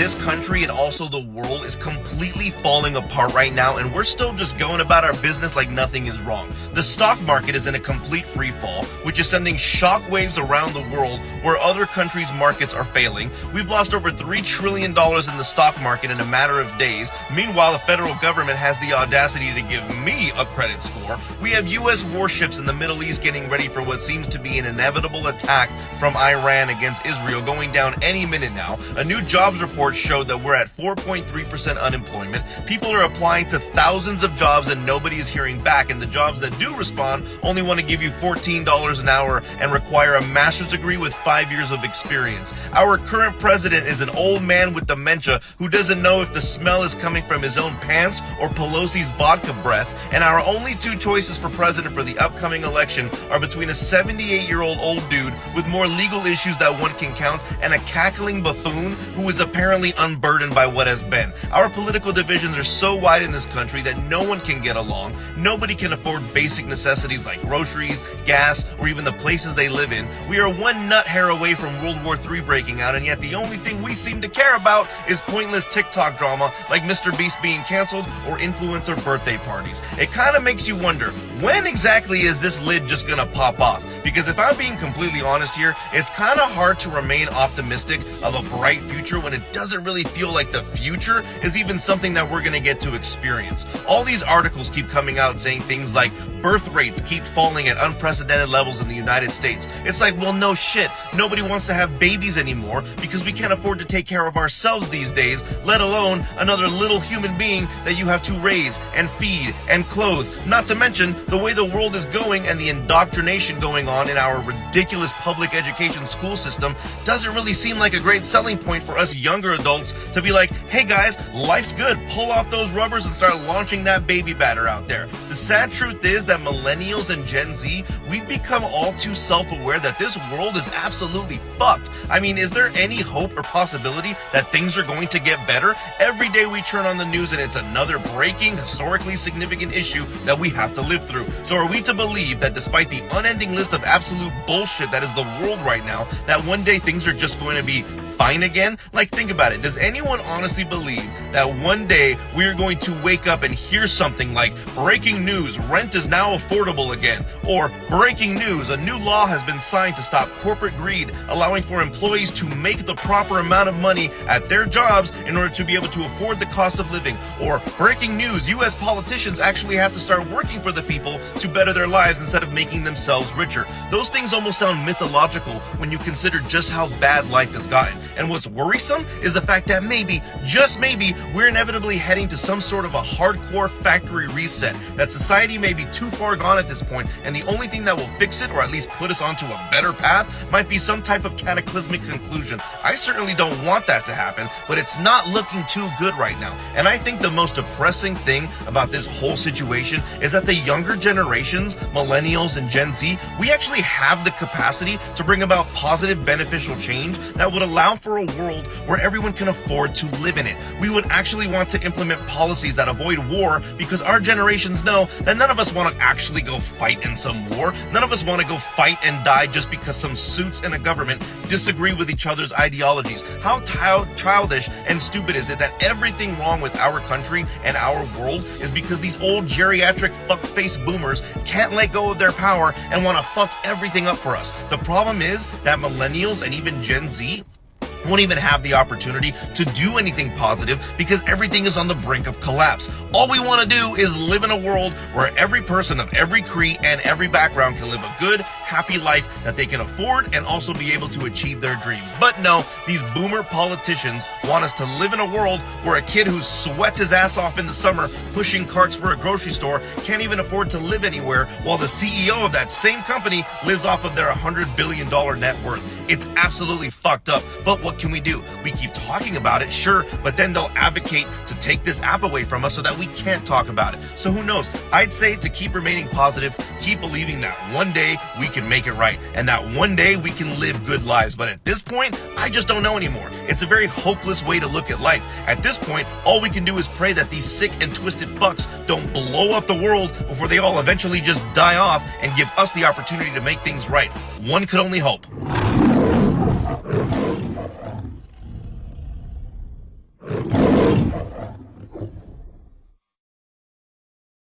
this country and also the world is completely falling apart right now, and we're still just going about our business like nothing is wrong. The stock market is in a complete free fall, which is sending shockwaves around the world where other countries' markets are failing. We've lost over $3 trillion in the stock market in a matter of days. Meanwhile, the federal government has the audacity to give me a credit score. We have U.S. warships in the Middle East getting ready for what seems to be an inevitable attack from Iran against Israel going down any minute now. A new jobs report showed that we're at 4.3% unemployment. People are applying to thousands of jobs and nobody is hearing back, and the jobs that do respond only want to give you $14 an hour and require a master's degree with 5 years of experience. Our current president is an old man with dementia who doesn't know if the smell is coming from his own pants or Pelosi's vodka breath, and our only two choices for president for the upcoming election are between a 78-year-old old dude with more legal issues that one can count and a cackling buffoon who is apparently unburdened by what has been. Our political divisions are so wide in this country that no one can get along. Nobody can afford basic necessities like groceries, gas, or even the places they live in. We are one nut hair away from World War III breaking out, and yet the only thing we seem to care about is pointless TikTok drama like Mr. Beast being canceled or influencer birthday parties. It kind of makes you wonder, when exactly is this lid just gonna pop off? Because if I'm being completely honest here, it's kind of hard to remain optimistic of a bright future when it doesn't really feel like the future is even something that we're going to get to experience. All these articles keep coming out saying things like birth rates keep falling at unprecedented levels in the United States. It's like, well, no shit. Nobody wants to have babies anymore because we can't afford to take care of ourselves these days, let alone another little human being that you have to raise and feed and clothe. Not to mention the way the world is going and the indoctrination going on in our ridiculous public education school system doesn't really seem like a great selling point for us younger adults to be like, hey guys, life's good, pull off those rubbers and start launching that baby batter out there. The sad truth is that millennials and Gen Z, we've become all too self-aware that this world is absolutely fucked. I mean, is there any hope or possibility that things are going to get better? Every day we turn on the news and it's another breaking, historically significant issue that we have to live through. So are we to believe that despite the unending list of absolute bullshit that is the world right now, that one day things are just going to be fine again? Like, think about it. Does anyone honestly believe that one day we're going to wake up and hear something like, breaking news, rent is now affordable again? Or, breaking news, a new law has been signed to stop corporate greed, allowing for employees to make the proper amount of money at their jobs in order to be able to afford the cost of living? Or, breaking news, US politicians actually have to start working for the people to better their lives instead of making themselves richer. Those things almost sound mythological when you consider just how bad life has gotten. And what's worrisome is the fact that maybe, just maybe, we're inevitably heading to some sort of a hardcore factory reset, that society may be too far gone at this point, and the only thing that will fix it, or at least put us onto a better path, might be some type of cataclysmic conclusion. I certainly don't want that to happen, but it's not looking too good right now. And I think the most depressing thing about this whole situation is that the younger generations, millennials and Gen Z, we actually have the capacity to bring about positive, beneficial change that would allow for a world where everyone can afford to live in it. We would actually want to implement policies that avoid war because our generations know that none of us want to actually go fight in some war. None of us want to go fight and die just because some suits in a government disagree with each other's ideologies. How childish and stupid is it that everything wrong with our country and our world is because these old geriatric fuckface boomers can't let go of their power and want to fuck everything up for us. The problem is that millennials and even Gen Z won't even have the opportunity to do anything positive because everything is on the brink of collapse. All we want to do is live in a world where every person of every creed and every background can live a good, happy life that they can afford and also be able to achieve their dreams. But no, these boomer politicians want us to live in a world where a kid who sweats his ass off in the summer pushing carts for a grocery store can't even afford to live anywhere, while the CEO of that same company lives off of their $100 billion net worth. It's absolutely fucked up. But what can we do? We keep talking about it, sure, but then they'll advocate to take this app away from us so that we can't talk about it. So who knows? I'd say to keep remaining positive, keep believing that one day we can make it right and that one day we can live good lives. But at this point, I just don't know anymore. It's a very hopeless way to look at life. At this point, all we can do is pray that these sick and twisted fucks don't blow up the world before they all eventually just die off and give us the opportunity to make things right. One could only hope.